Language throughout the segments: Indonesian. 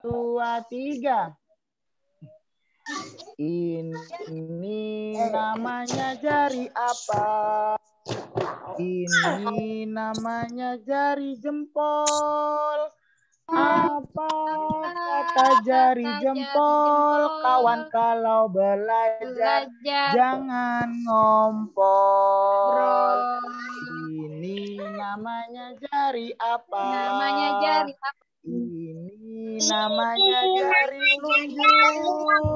dua, tiga. Ini namanya jari apa? Ini namanya jari jempol. Apa kata jari jempol? Kawan kalau belajar jangan ngompol. Ini namanya jari apa? Ini namanya jari telunjuk.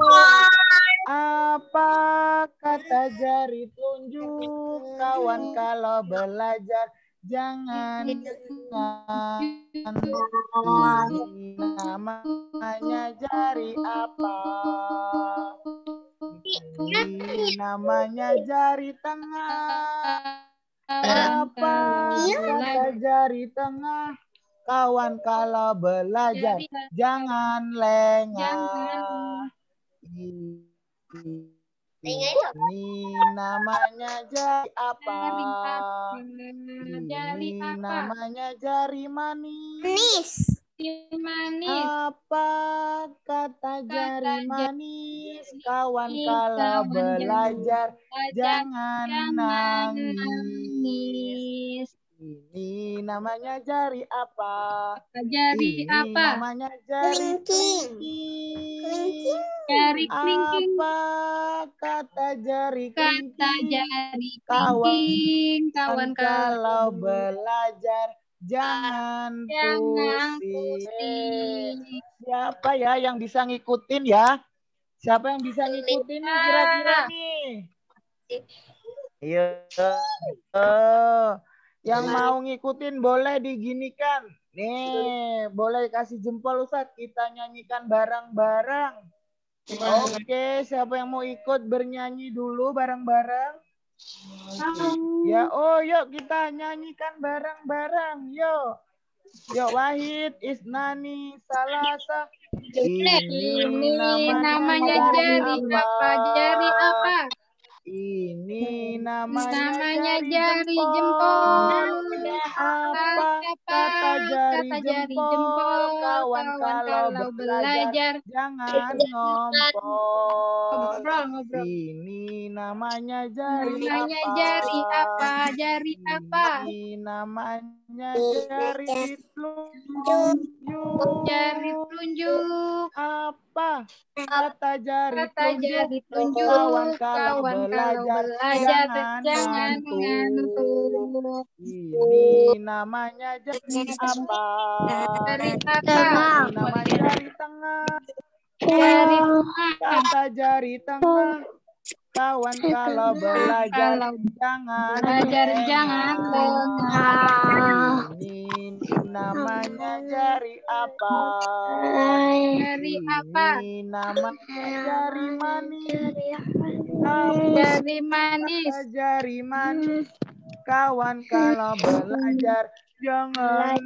Apa kata jari telunjuk? Kawan kalau belajar jangan ini namanya jari apa? Ini namanya jari tengah. Apa kata jari tengah? Kawan kalau belajar jangan lengah. Ini namanya jari apa? Ini namanya jari manis. Apa kata jari manis? Kawan kalau belajar jangan nangis. Ini namanya jari apa? Ini namanya jari kelingking. Apa kata jari kelingking? Kawan kalau belajar jangan pusing. Siapa ya yang bisa ngikutin ya? Siapa yang bisa ngikutin nih kira-kira nih? Iya. Yang mau ngikutin boleh diginikan. Nih, boleh kasih jempol Ustadz. Kita nyanyikan bareng-bareng. Oke, siapa yang mau ikut bernyanyi dulu bareng-bareng? Ya, oh yuk kita nyanyikan bareng-bareng. Yuk. Yuk Wahid, Isnani, Salasa. Ini namanya jari apa? Jari apa? Ini namanya jari jempol. Apa kata jari jempol? Kawan kalau belajar jangan ngompol. Ini namanya jari apa? Jari apa? Ini namanya jari telunjuk. Apa kata jari telunjuk? Kawan kalau belajar jangan ngantuk. Ini namanya jari apa? Ini namanya jari tengah. Kata jari tengah. Kawan kalau belajar jangan lengah. Ini namanya jari apa? Ini namanya jari manis. Jari manis. Kawan kalau belajar jangan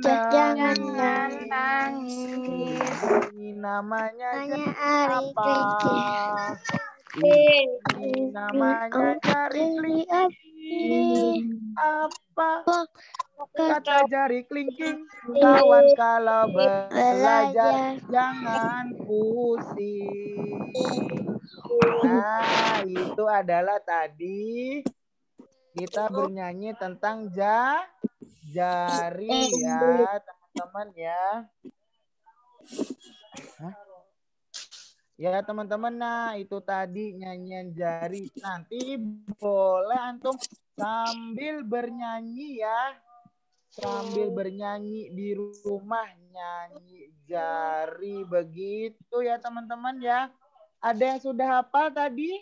nangis. Ini namanya jari apa? Ini namanya jari kelingking. Apa kata jari kelingking? Kawan kalau belajar jangan pusing. Nah, itu adalah tadi kita bernyanyi tentang jari ya, teman-teman ya. Ya teman-teman, nah itu tadi nyanyian jari. Nanti boleh antum sambil bernyanyi ya. Sambil bernyanyi di rumah, nyanyi jari begitu ya teman-teman ya. Ada yang sudah hafal tadi?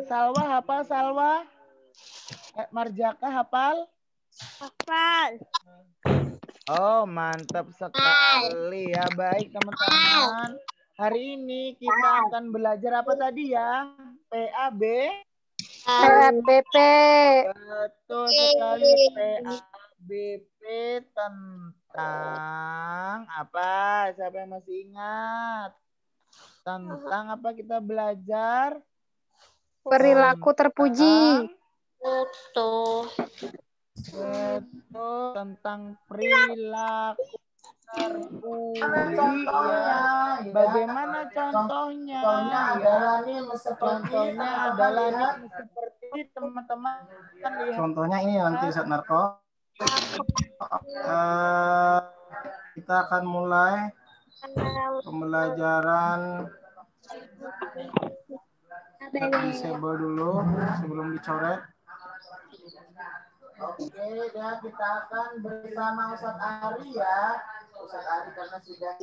Salwa hafal, Salwa? Marjaka hafal? Hafal. Oh, mantap sekali ya. Baik teman-teman. Hari ini kita akan belajar apa tadi ya? PAB? PABP. Betul sekali, PABP tentang apa? Siapa yang masih ingat? Tentang apa kita belajar? Perilaku terpuji. Betul, tentang perilaku terpuji ya. Bagaimana contohnya ya? Contohnya adalah nih seperti teman-teman lihat. Contohnya ini nanti Ustaz Narko. Kita akan mulai pembelajaran. Disable dulu sebelum dicoret. Oke, dan kita akan bersama Ustadz Ari ya. Ustadz Ari karena sudah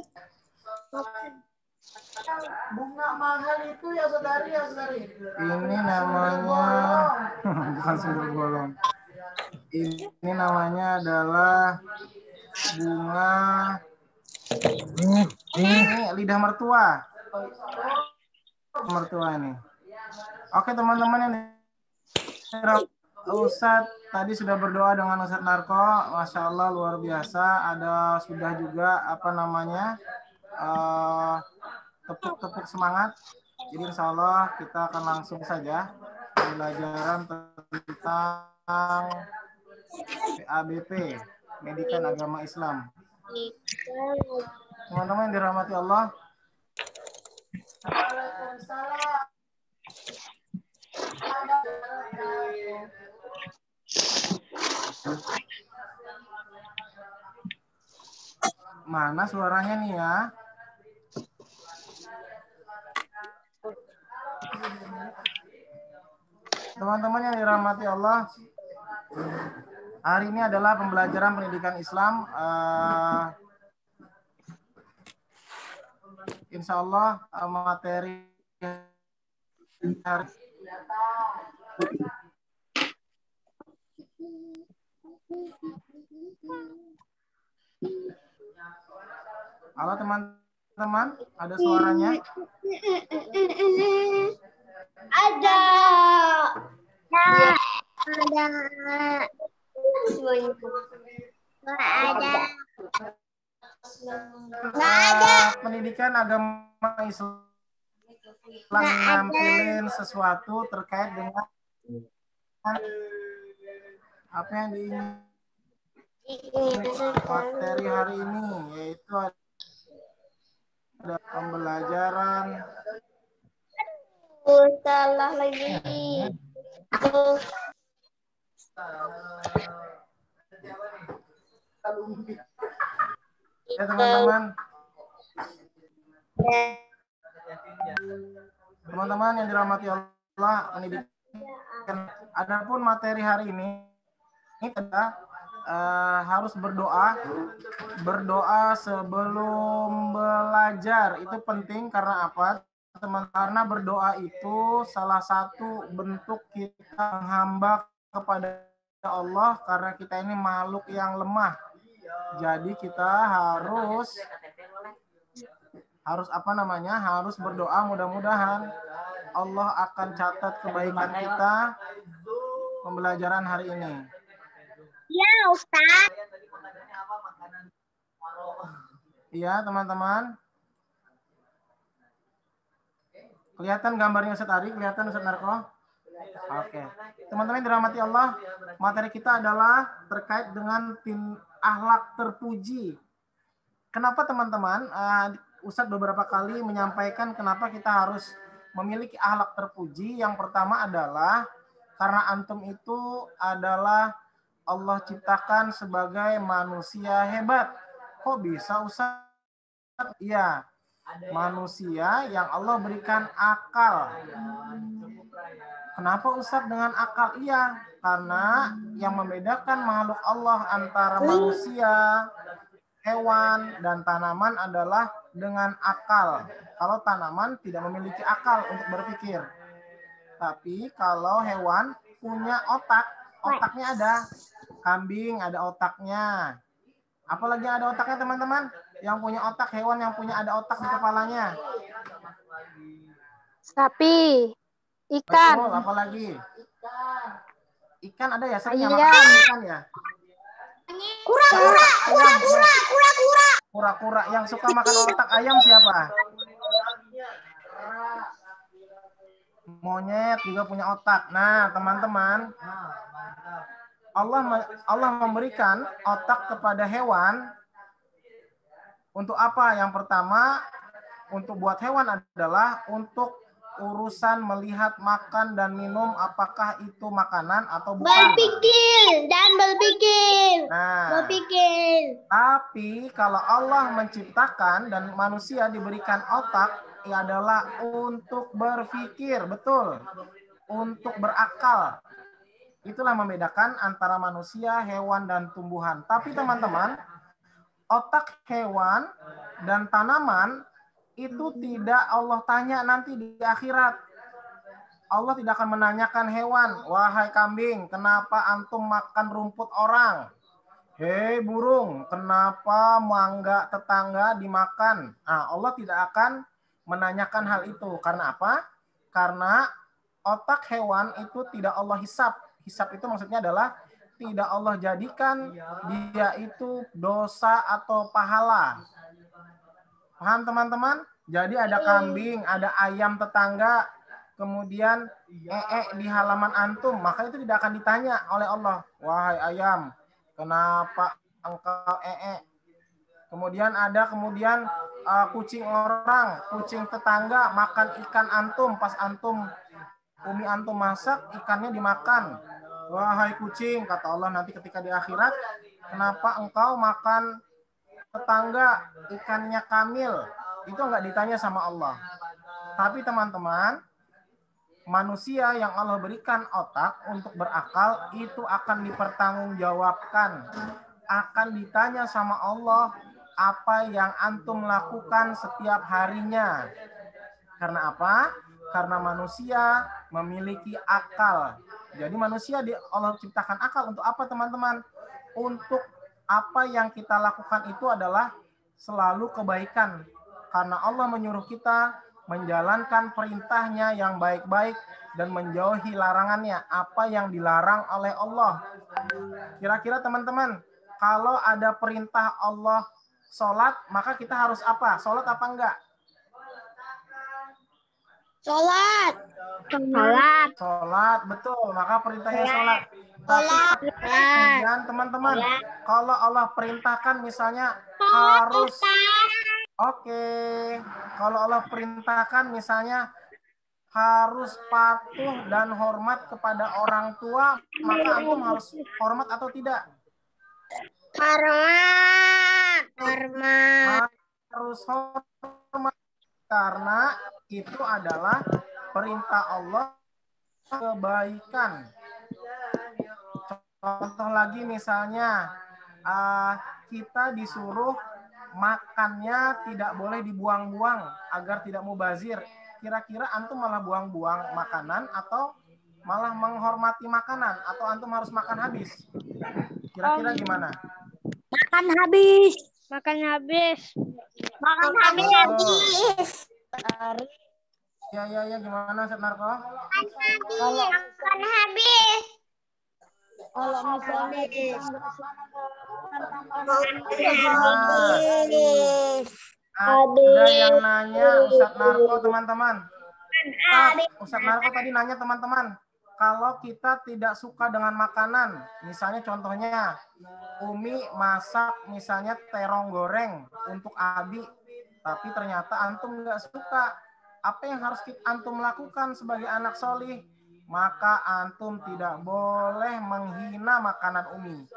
bunga mahal itu ya Ustadz Ari ya Ustadz Ari. Ini namanya bukan sundel bolong. Ini namanya adalah bunga ini lidah mertua. Mertua ini. Oke teman-teman yang Ustadz tadi sudah berdoa dengan Ustadz Narko, Masya Allah luar biasa. Ada sudah juga apa namanya tepuk-tepuk semangat. Jadi insya Allah kita akan langsung saja pembelajaran tentang PABP, Pendidikan Agama Islam. Teman-teman yang dirahmati Allah. Waalaikumsalam. Mana suaranya nih ya? Teman-teman yang dirahmati Allah, hari ini adalah pembelajaran pendidikan Islam. Insya Allah materi halo teman-teman, ada suaranya? Ada. Pendidikan agama Islam nampilin sesuatu terkait dengan apa yang diingin materi hari ini, yaitu ada pembelajaran. Salah lagi. Ya teman-teman. Teman-teman yang dirahmati Allah, pendidikan. Adapun materi hari ini kita harus berdoa sebelum belajar. Itu penting karena apa? Karena berdoa itu salah satu bentuk kita menghamba kepada Allah karena kita ini makhluk yang lemah. Jadi kita harus berdoa, mudah-mudahan Allah akan catat kebaikan kita pembelajaran hari ini. Ya, Ustaz. Iya, teman-teman. Kelihatan gambarnya Ustaz Ari? Kelihatan Ustaz Narko? Oke. Teman-teman dirahmati Allah, materi kita adalah terkait dengan akhlak terpuji. Kenapa teman-teman? Ustadz beberapa kali menyampaikan kenapa kita harus memiliki akhlak terpuji. Yang pertama adalah karena antum itu adalah Allah ciptakan sebagai manusia hebat. Kok bisa Ustadz? Iya, manusia yang Allah berikan akal. Kenapa Ustadz dengan akal? Iya, karena yang membedakan makhluk Allah antara manusia, hewan, dan tanaman adalah dengan akal. Kalau tanaman tidak memiliki akal untuk berpikir. Tapi kalau hewan punya otak, otaknya ada. Kambing ada otaknya. Apalagi yang ada otaknya teman-teman? Yang punya otak, hewan yang punya ada otak di kepalanya. Sapi. Ikan. Betul, apalagi? Ikan ada ya? Sering Ayam. makan ikan ya? Kura-kura yang suka makan otak ayam siapa? Monyet juga punya otak. Nah, teman-teman, Allah memberikan otak kepada hewan Untuk apa? Yang pertama, untuk buat hewan adalah untuk urusan melihat makan dan minum apakah itu makanan atau bukan. Berpikir dan berpikir. Nah, Berpikir. tapi kalau Allah menciptakan dan manusia diberikan otak, ia adalah untuk berpikir, betul. Untuk berakal. Itulah membedakan antara manusia, hewan, dan tumbuhan. Tapi teman-teman, otak hewan dan tanaman itu tidak Allah tanya nanti di akhirat. Allah tidak akan menanyakan hewan, wahai kambing, kenapa antum makan rumput orang? Hei burung, kenapa mangga tetangga dimakan? Nah, Allah tidak akan menanyakan hal itu. Karena apa? Karena otak hewan itu tidak Allah hisap. Hisap itu maksudnya adalah tidak Allah jadikan dia itu dosa atau pahala. Paham teman-teman? Jadi ada kambing, ada ayam tetangga, kemudian di halaman antum, maka itu tidak akan ditanya oleh Allah. Wahai ayam, kenapa engkau Kemudian ada kucing orang, kucing tetangga makan ikan antum, pas umi antum masak, ikannya dimakan. Wahai kucing, kata Allah nanti ketika di akhirat, kenapa engkau makan tetangga ikannya Kamil? Itu enggak ditanya sama Allah. Tapi teman-teman, manusia yang Allah berikan otak untuk berakal itu akan dipertanggungjawabkan. Akan ditanya sama Allah apa yang antum lakukan setiap harinya. Karena apa? Karena manusia memiliki akal. Jadi manusia Allah ciptakan akal untuk apa teman-teman? Untuk apa yang kita lakukan itu adalah selalu kebaikan. Karena Allah menyuruh kita menjalankan perintahnya yang baik-baik dan menjauhi larangannya, apa yang dilarang oleh Allah. Kira-kira teman-teman, kalau ada perintah Allah sholat, maka kita harus apa? Sholat apa enggak? Sholat. Sholat. Sholat, betul. Maka perintahnya sholat. Sholat. Kemudian teman-teman, kalau Allah perintahkan misalnya harus, kalau Allah perintahkan misalnya harus patuh dan hormat kepada orang tua, maka antum harus hormat atau tidak? Hormat. Hormat. Harus hormat karena itu adalah perintah Allah kebaikan. Contoh lagi misalnya kita disuruh makannya tidak boleh dibuang-buang agar tidak mubazir. Kira-kira antum malah buang-buang makanan atau malah menghormati makanan atau antum harus makan habis? Kira-kira gimana? Makan habis. Makan habis. Makan habis. Ya, gimana Ustaz Narko? Makan habis. Kalau misalnya ada yang nanya Ustaz Narko teman-teman. Ustaz Narko tadi nanya teman-teman, kalau kita tidak suka dengan makanan, misalnya contohnya Umi masak misalnya terong goreng untuk Abi, tapi ternyata antum nggak suka. Apa yang harus antum lakukan sebagai anak solih? Maka antum tidak boleh menghina makanan Umi.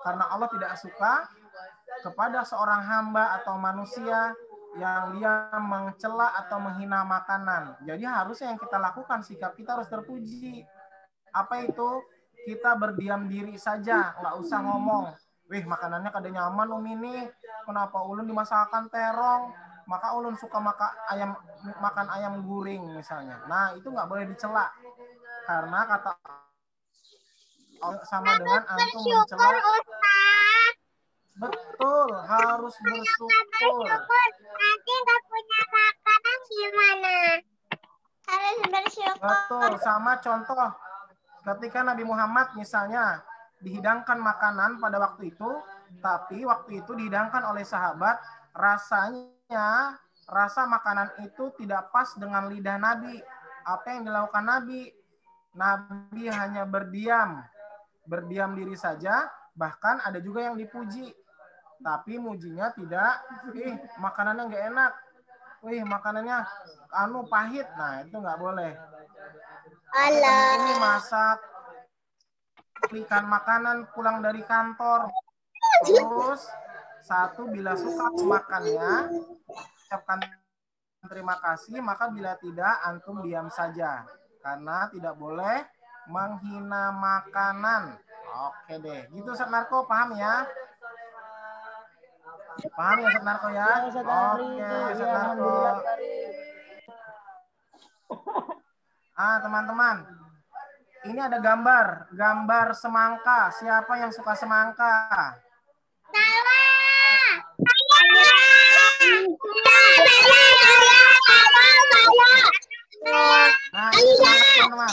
Karena Allah tidak suka kepada seorang hamba atau manusia yang dia mencela atau menghina makanan. Jadi harusnya yang kita lakukan, sikap kita harus terpuji. Apa itu? Kita berdiam diri saja, nggak usah ngomong. Wih, makanannya kada nyaman Umi nih. Kenapa ulun dimasakkan terong? Maka ulun suka makan ayam guring misalnya. Nah, itu nggak boleh dicela. Karena kata sama dengan antum mencela. Betul, harus bersyukur. Nanti nggak punya makanan gimana? Harus bersyukur. Betul, sama contoh ketika Nabi Muhammad misalnya dihidangkan makanan pada waktu itu, tapi waktu itu dihidangkan oleh sahabat, rasa makanan itu tidak pas dengan lidah Nabi. Apa yang dilakukan Nabi? Nabi hanya berdiam diri saja, bahkan ada juga yang dipuji. Tapi mujinya tidak, makanannya nggak enak. Makanannya pahit. Nah, itu nggak boleh. Ini masak, belikan makanan pulang dari kantor. Terus bila suka makannya, ucapkan terima kasih, maka bila tidak, antum diam saja. Karena tidak boleh menghina makanan. Oke deh. Gitu Ustaz Narko, paham ya? Paham ya Ustaz Narko ya? Oke, Ustaz Narko. Teman-teman. Ini ada gambar semangka. Siapa yang suka semangka? Nah, ini teman-teman.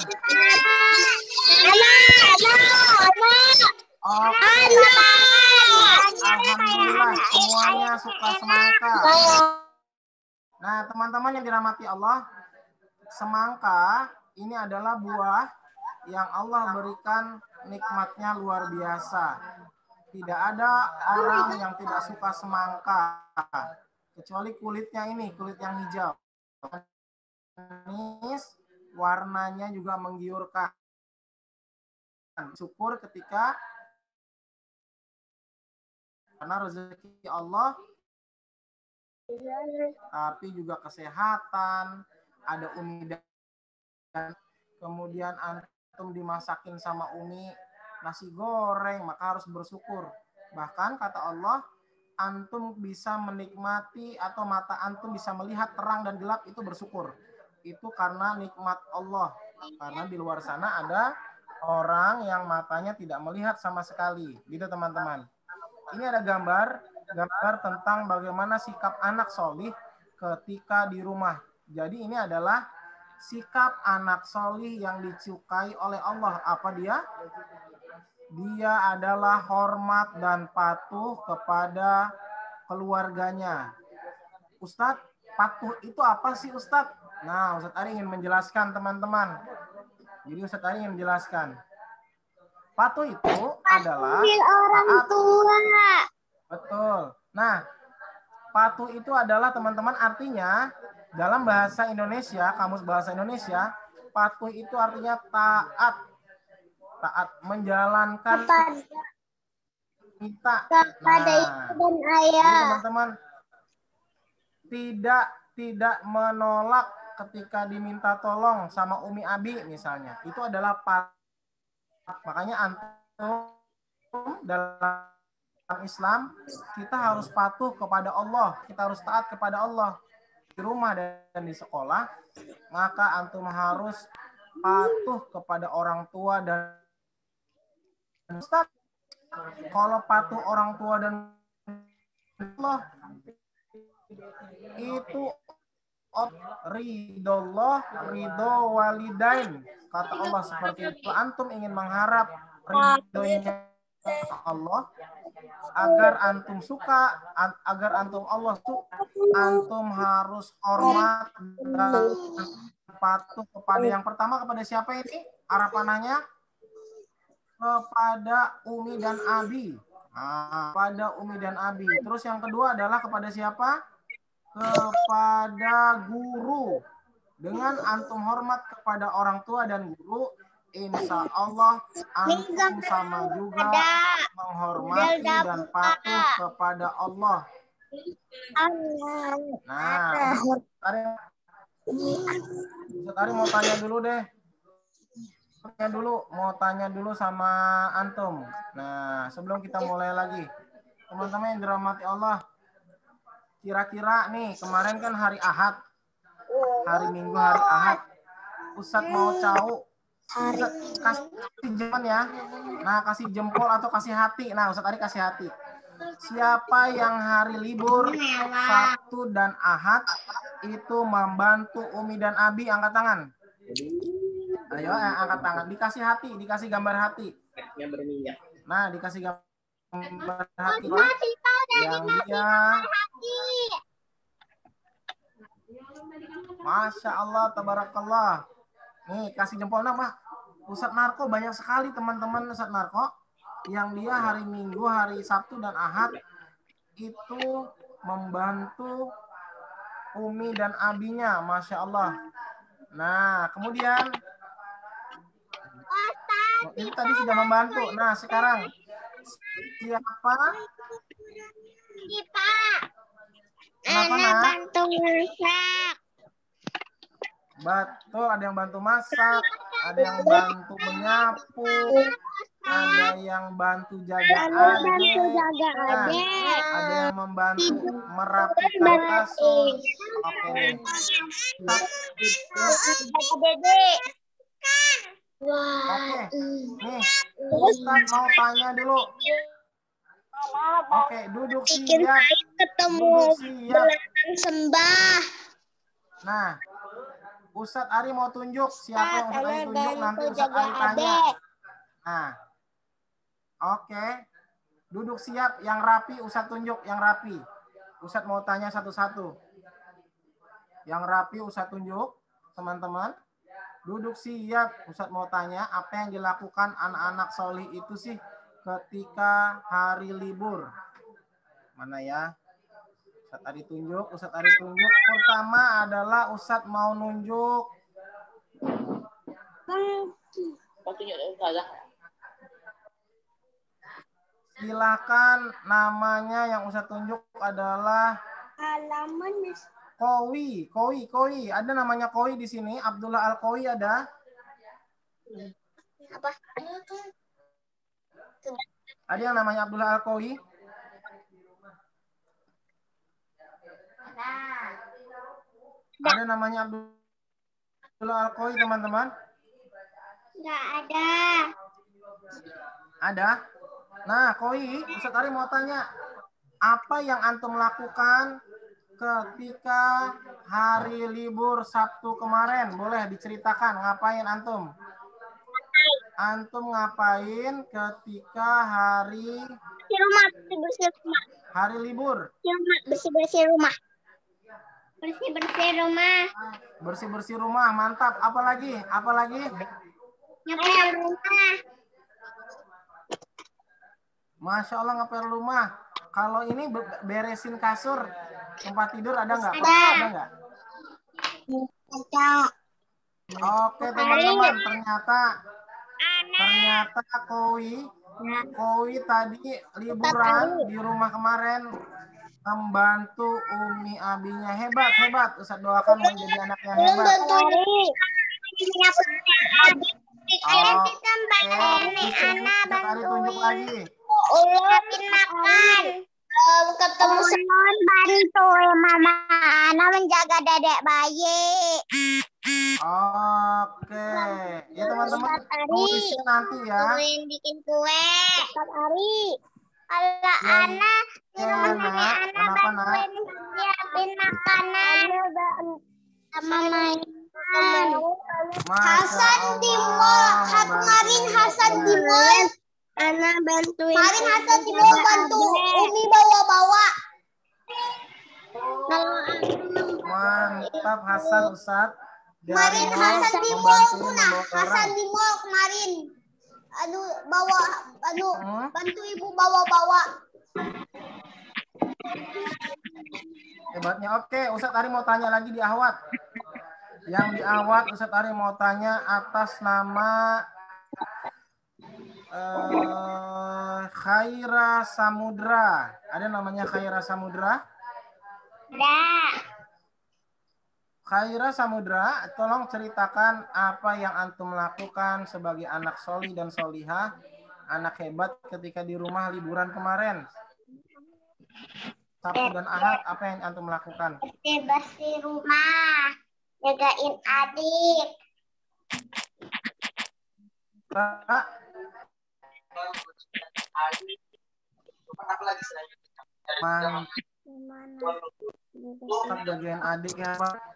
Alhamdulillah semuanya suka semangka. Nah, teman-teman yang dirahmati Allah, semangka ini adalah buah yang Allah berikan nikmatnya luar biasa. Tidak ada orang yang tidak suka semangka, kecuali kulitnya ini, kulit yang hijau. Manis, warnanya juga menggiurkan. Syukur ketika karena rezeki Allah, tapi juga kesehatan, ada umi dan kemudian antum dimasakin sama umi nasi goreng, maka harus bersyukur. Bahkan kata Allah, antum bisa menikmati atau mata antum bisa melihat terang dan gelap, itu bersyukur. Itu karena nikmat Allah. Karena di luar sana ada orang yang matanya tidak melihat sama sekali. Gitu teman-teman. Ini ada gambar tentang bagaimana sikap anak solih ketika di rumah. Jadi ini adalah sikap anak solih yang disukai oleh Allah. Apa dia? Dia adalah hormat dan patuh kepada keluarganya. Ustadz, patuh itu apa sih Ustadz? Nah, Ustadz Ari ingin menjelaskan teman-teman. Jadi Ustadz Ari ingin menjelaskan. Patuh itu adalah taat. Betul. Nah, patuh itu adalah teman-teman artinya dalam bahasa Indonesia, kamus bahasa Indonesia, patuh itu artinya taat. Taat menjalankan kita. Nah, teman-teman tidak menolak ketika diminta tolong sama Umi Abi misalnya. Itu adalah patuh. Makanya antum dalam Islam kita harus patuh kepada Allah, kita harus taat kepada Allah di rumah dan di sekolah. Maka antum harus patuh kepada orang tua dan Ustaz. Kalau patuh orang tua dan Allah itu ridho walidain, kata Allah seperti itu. Antum ingin mengharap ridhonya Allah agar antum suka, agar antum Allah suka, antum harus hormat dan patuh kepada yang pertama kepada siapa ini? Arah panahnya kepada Umi dan Abi. Pada Umi dan Abi. Terus yang kedua adalah kepada siapa? Kepada guru. Dengan antum hormat kepada orang tua dan guru, insya Allah antum sama juga menghormati dan patuh kepada Allah. Nah, Tari mau tanya dulu deh. Mau tanya dulu sama antum. Nah, sebelum kita mulai lagi, teman-teman yang dirahmati Allah, kira-kira nih kemarin kan hari Ahad, hari Minggu hari Ahad, Ustadz mau tahu, Ustadz kasih jempol ya. Nah, kasih jempol atau kasih hati. Nah, Ustadz Ari kasih hati. Siapa yang hari libur Sabtu dan Ahad itu membantu Umi dan Abi, angkat tangan. Ayo, angkat tangan. Dikasih hati, dikasih gambar hati. Nah, dikasih gambar hati lah. Yang dia, Masya Allah, tabarakallah. Nih, kasih jempol nama. Ustadz Narko banyak sekali teman-teman Ustadz Narko yang dia hari Minggu, hari Sabtu dan Ahad itu membantu Umi dan Abinya, Masya Allah. Nah, kemudian itu tadi sudah membantu. Nah, sekarang siapa? Kenapa, Ana Nak? bantu masak. Betul, ada yang bantu masak, ada yang bantu menyapu, ada yang bantu jaga adik. Nah, ada yang membantu merapikan kasur. Oke deh. Oke, nih Ustaz mau tanya dulu. Oke, duduk siap. Ketemu Duduk siap. belalang sembah. Nah, Ustadz Ari mau tunjuk. Siapa yang Ustadz Ari tunjuk nanti Ustadz Ari tanya. Nah, oke. Duduk siap. Yang rapi Ustadz tunjuk. Yang rapi. Ustadz mau tanya satu-satu. Yang rapi Ustadz tunjuk. Teman-teman. Duduk siap. Ustadz mau tanya apa yang dilakukan anak-anak solih itu sih ketika hari libur. Mana ya? Ustadz Ari tunjuk. Ustadz Ari tunjuk. Pertama adalah Ustadz mau nunjuk. Silakan, namanya yang Ustadz tunjuk adalah Halaman Kowi. Ada namanya Kowi di sini. Abdullah Al-Kowi ada? apa? Ada yang namanya Abdullah Al-Kowi? Ada namanya Abdullah Al-Kowi, teman-teman? Enggak ada. Ada? Nah, Kowi, Ustadz Ari mau tanya, apa yang antum lakukan ketika hari libur Sabtu kemarin? Boleh diceritakan, ngapain antum? Antum ngapain ketika hari Bersih rumah. hari libur? Bersih rumah. Bersih-bersih rumah, mantap. Apalagi? Ngepel rumah. Masya Allah, ngepel rumah. Kalau ini beresin kasur, tempat tidur ada nggak? Ada. Ada nggak? Oke teman-teman, ternyata Kowi tadi liburan di rumah kemarin membantu Umi Abinya. Hebat. Ustadz doakan menjadi anak yang hebat. Ustadz tunjuk lagi. Ulun makan. Ketemu Ulun bantu mama Ana menjaga dedek bayi. Oke. Ya teman-teman, tulisnya nanti ya. Ulun bikin kue. Ustaz Ari. Kalau Ana di rumahnya Ana bantuin siapin makanan sama mainan. Hasan di mall. Kemarin Hasan di mall. Ana bantuin. Kemarin Hasan di mall bantu Umi bawa-bawa. Mantap Hasan Ustadz. Kemarin Hasan di mall kemarin. Bantu ibu bawa-bawa. Hebatnya. Oke, Ustadz Ari mau tanya lagi di Ahwat. Yang di Ahwat Ustadz Ari mau tanya atas nama Khaira Samudra. Ada namanya Khaira Samudra? Ada. Khaira Samudra, tolong ceritakan apa yang antum lakukan sebagai anak soli dan solihah, anak hebat ketika di rumah liburan kemarin. Sabtu dan Ahad, apa yang antum lakukan? Bersih rumah, jagain adik. Pak. Mantap, jagain adik ya Pak.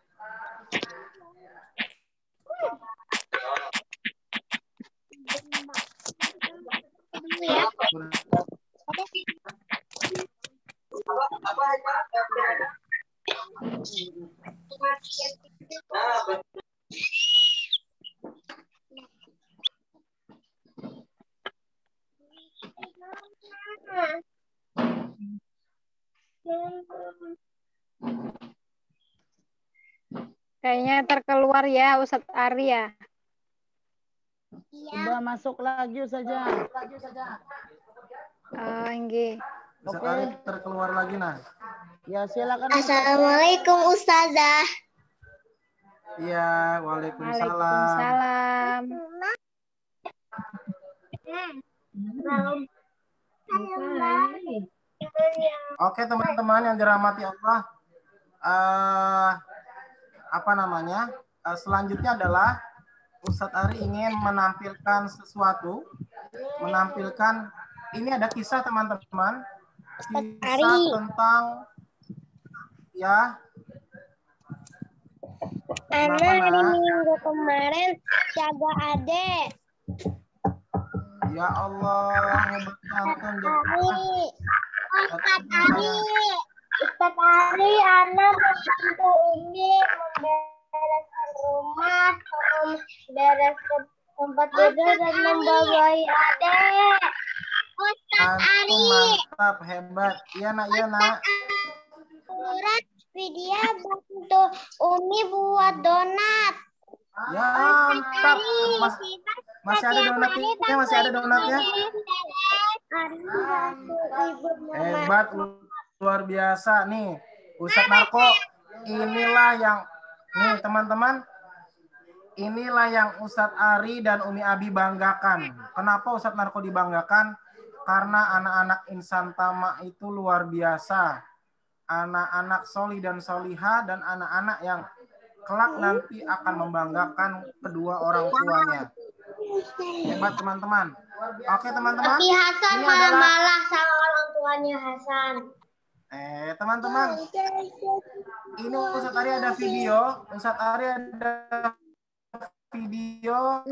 Kayaknya terkeluar ya Ustadz Ari ya. Iya. Coba masuk lagi saja. Nggih. Ustadz Oke. Ari terkeluar lagi nah. Ya silakan. Assalamualaikum Ustazah. Iya, waalaikumsalam. Waalaikumsalam. Oke teman-teman yang dirahmati Allah, selanjutnya adalah Ustadz Ari ingin menampilkan sesuatu, ini ada kisah teman-teman, kisah tentang ya. Anak hari Minggu kemarin jaga adek. Ya Allah, hebat antum Ustadz Ari, anak membantu Umi membereskan rumah, membereskan tempat tidur dan membawahi adek. Ustadz Ari, mantap, hebat. Iya nak. surat video bantu Umi buat donat. Ya, mantap. Masih ada donatnya, Hebat, luar biasa nih. Ustadz Narko, teman-teman, inilah yang Ustadz Ari dan Umi Abi banggakan. Kenapa Ustadz Narko dibanggakan? Karena anak-anak insan tamak itu luar biasa. Anak-anak soli dan soliha dan anak-anak yang kelak nanti akan membanggakan kedua orang tuanya. Hebat teman-teman. Oke teman-teman. Tapi Hasan malah sama orang tuanya Hasan. Teman-teman. Ini Ustadz Ari ada video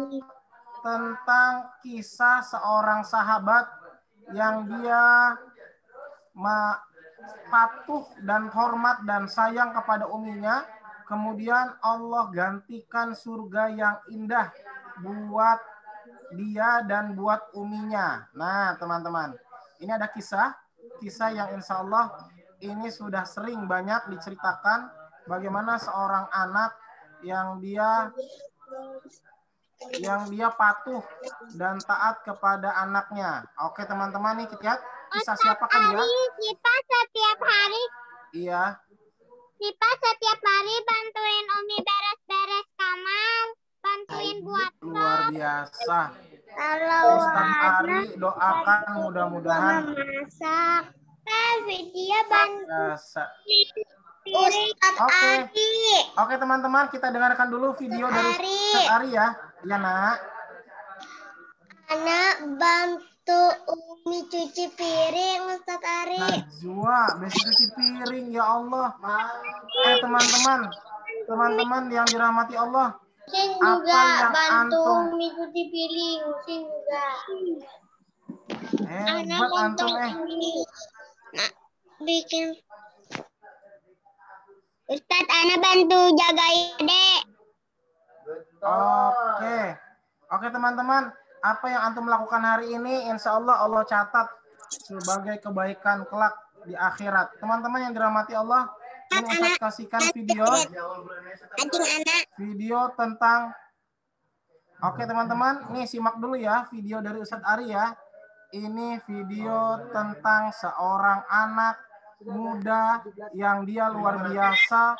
tentang kisah seorang sahabat yang dia patuh dan hormat dan sayang kepada uminya. Kemudian Allah gantikan surga yang indah buat dia dan buat uminya. Nah, teman-teman, ini ada kisah yang insya Allah ini sudah sering banyak diceritakan bagaimana seorang anak yang dia patuh dan taat kepada anaknya. Oke, teman-teman, nih kita lihat kisah siapakah dia? Kita setiap hari Iya. setiap hari bantuin Umi beres-beres kamar, bantuin buat Luar biasa. kalau Ustadz Ari doakan mudah-mudahan masak. Video biasa. Ustadz Ari. Oke teman-teman, kita dengarkan dulu video dari Ustadz Ari ya. Iya nak. Anak bantu Umi cuci piring Ustadz Ari. Najwa, besi cuci piring ya Allah. Teman-teman yang dirahmati Allah. Sin Apa juga yang bantu antum Umi cuci piring. Sin juga. hebat antum Bikin. Ustadz Ana bantu jagain adek. Oke teman-teman, apa yang antum lakukan hari ini insya Allah Allah catat sebagai kebaikan kelak di akhirat. Teman-teman yang dirahmati Allah, ini Ustadz kasihkan video tentang. Oke teman-teman, nih simak dulu ya video dari Ustadz Ari ya. Ini video tentang seorang anak muda yang dia luar biasa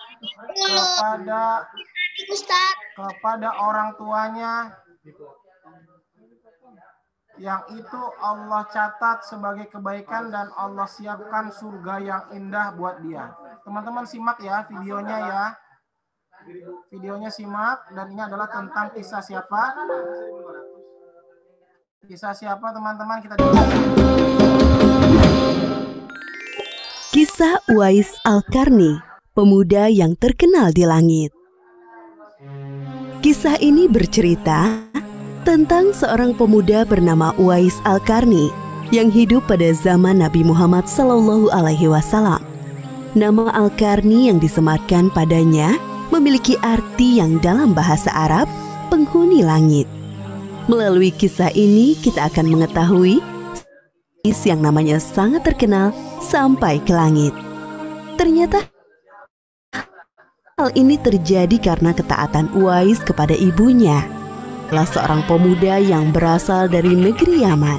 kepada orang tuanya, yang itu Allah catat sebagai kebaikan dan Allah siapkan surga yang indah buat dia. Teman-teman simak ya videonya ya. Videonya simak, dan ini adalah tentang kisah siapa? Kisah siapa teman-teman? Kita Kisah Uwais Al-Qarni, pemuda yang terkenal di langit. Kisah ini bercerita tentang seorang pemuda bernama Uwais Al-Qarni yang hidup pada zaman Nabi Muhammad SAW. Nama Al-Qarni yang disematkan padanya memiliki arti yang dalam bahasa Arab penghuni langit. Melalui kisah ini kita akan mengetahui yang namanya sangat terkenal sampai ke langit. Ternyata Hal ini terjadi karena ketaatan Uwais kepada ibunya. Salah seorang pemuda yang berasal dari negeri Yaman.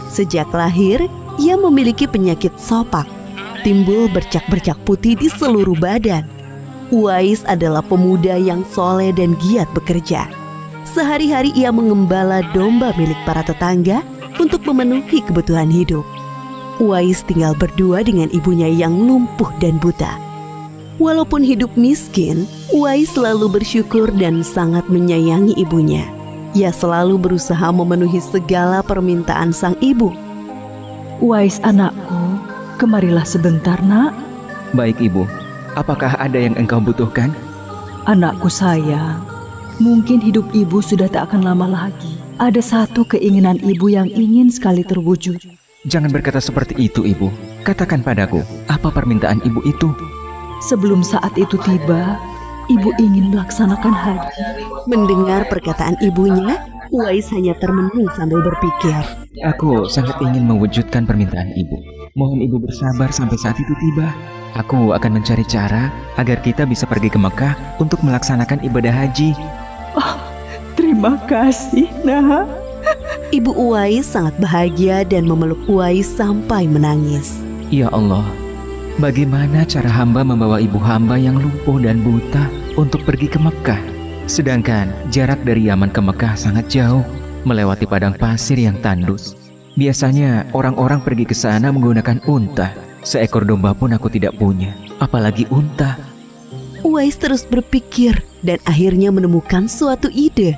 Sejak lahir, ia memiliki penyakit sopak, timbul bercak-bercak putih di seluruh badan. Uwais adalah pemuda yang soleh dan giat bekerja. Sehari-hari ia mengembala domba milik para tetangga untuk memenuhi kebutuhan hidup. Uwais tinggal berdua dengan ibunya yang lumpuh dan buta. Walaupun hidup miskin, Uwais selalu bersyukur dan sangat menyayangi ibunya. Ia selalu berusaha memenuhi segala permintaan sang ibu. Uwais anakku, kemarilah sebentar nak. Baik ibu, apakah ada yang engkau butuhkan? Anakku sayang, mungkin hidup ibu sudah tak akan lama lagi. Ada satu keinginan ibu yang ingin sekali terwujud. Jangan berkata seperti itu ibu. Katakan padaku, apa permintaan ibu itu? Sebelum saat itu tiba, ibu ingin melaksanakan haji. Mendengar perkataan ibunya, Uwais hanya termenung sambil berpikir. Aku sangat ingin mewujudkan permintaan ibu. Mohon ibu bersabar sampai saat itu tiba. Aku akan mencari cara agar kita bisa pergi ke Mekah untuk melaksanakan ibadah haji. Oh, terima kasih nak. Ibu Uwais sangat bahagia dan memeluk Uwais sampai menangis. Ya Allah, bagaimana cara hamba membawa ibu hamba yang lumpuh dan buta untuk pergi ke Mekah? Sedangkan jarak dari Yaman ke Mekah sangat jauh, melewati padang pasir yang tandus. Biasanya orang-orang pergi ke sana menggunakan unta. Seekor domba pun aku tidak punya, apalagi unta. Uwais terus berpikir dan akhirnya menemukan suatu ide.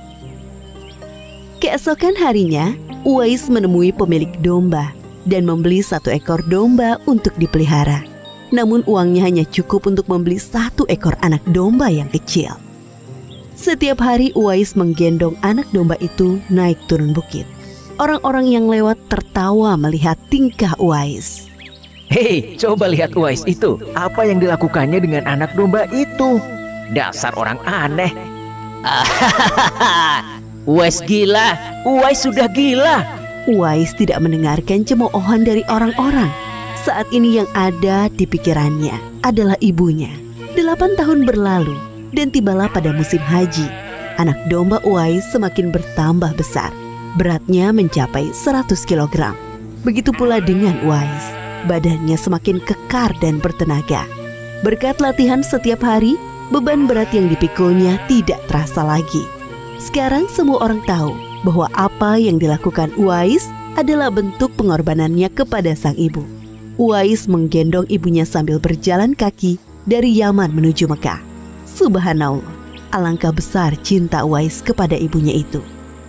Keesokan harinya, Uwais menemui pemilik domba dan membeli 1 ekor domba untuk dipelihara. Namun uangnya hanya cukup untuk membeli 1 ekor anak domba yang kecil. Setiap hari Uwais menggendong anak domba itu naik turun bukit. Orang-orang yang lewat tertawa melihat tingkah Uwais. Hei, coba lihat Uwais itu. Apa yang dilakukannya dengan anak domba itu? Dasar orang aneh. Uwais gila. Uwais sudah gila. Uwais tidak mendengarkan cemoohan dari orang-orang. Saat ini yang ada di pikirannya adalah ibunya. 8 tahun berlalu dan tibalah pada musim haji. Anak domba Uwais semakin bertambah besar. Beratnya mencapai 100 kg. Begitu pula dengan Uwais. Badannya semakin kekar dan bertenaga. Berkat latihan setiap hari, beban berat yang dipikulnya tidak terasa lagi. Sekarang semua orang tahu bahwa apa yang dilakukan Uwais adalah bentuk pengorbanannya kepada sang ibu. Uwais menggendong ibunya sambil berjalan kaki dari Yaman menuju Mekah. Subhanallah, alangkah besar cinta Uwais kepada ibunya itu.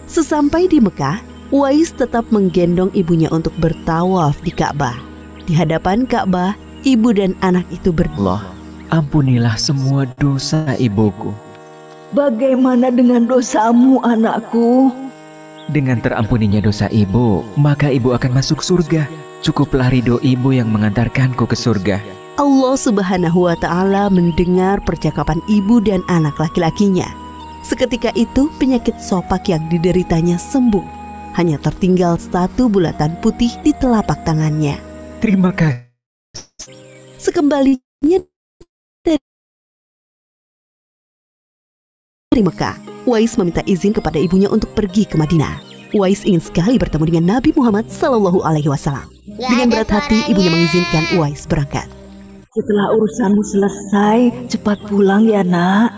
Sesampai di Mekah, Uwais tetap menggendong ibunya untuk bertawaf di Ka'bah. Di hadapan Ka'bah, ibu dan anak itu Allah, ampunilah semua dosa ibuku. Bagaimana dengan dosamu anakku? Dengan terampuninya dosa ibu, maka ibu akan masuk surga. Cukuplah ridho ibu yang mengantarkanku ke surga. Allah Subhanahu wa Ta'ala mendengar percakapan ibu dan anak laki-lakinya. Seketika itu penyakit sopak yang dideritanya sembuh. Hanya tertinggal 1 bulatan putih di telapak tangannya. Terima kasih. Sekembalinya dari Mekah, Uwais meminta izin kepada ibunya untuk pergi ke Madinah. Uwais ingin sekali bertemu dengan Nabi Muhammad SAW. Dengan berat hati, ibunya mengizinkan Uwais berangkat. Setelah urusanmu selesai, cepat pulang ya nak.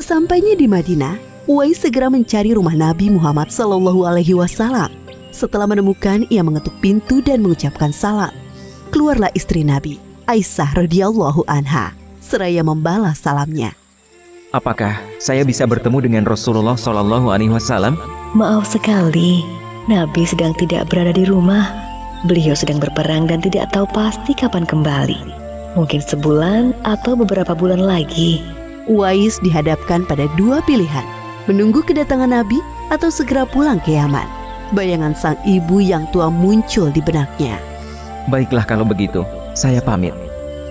Sampainya di Madinah, Uwais segera mencari rumah Nabi Muhammad SAW. Setelah menemukan, ia mengetuk pintu dan mengucapkan salam. Keluarlah istri Nabi, Aisyah radhiyallahu anha, seraya membalas salamnya. Apakah saya bisa bertemu dengan Rasulullah SAW? Maaf sekali, Nabi sedang tidak berada di rumah. Beliau sedang berperang dan tidak tahu pasti kapan kembali. Mungkin sebulan atau beberapa bulan lagi. Uwais dihadapkan pada 2 pilihan, menunggu kedatangan Nabi atau segera pulang ke Yaman. Bayangan sang ibu yang tua muncul di benaknya. Baiklah kalau begitu, saya pamit.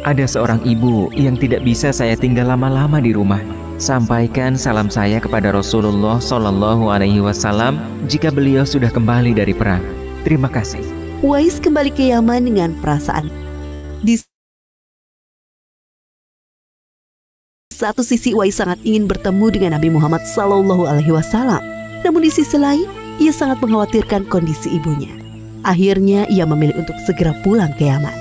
Ada seorang ibu yang tidak bisa saya tinggal lama-lama di rumah. Sampaikan salam saya kepada Rasulullah SAW jika beliau sudah kembali dari perang. Terima kasih. Uwais kembali ke Yaman dengan perasaan di satu sisi Uwais sangat ingin bertemu dengan Nabi Muhammad SAW. Namun di sisi lain, ia sangat mengkhawatirkan kondisi ibunya. Akhirnya ia memilih untuk segera pulang ke Yaman.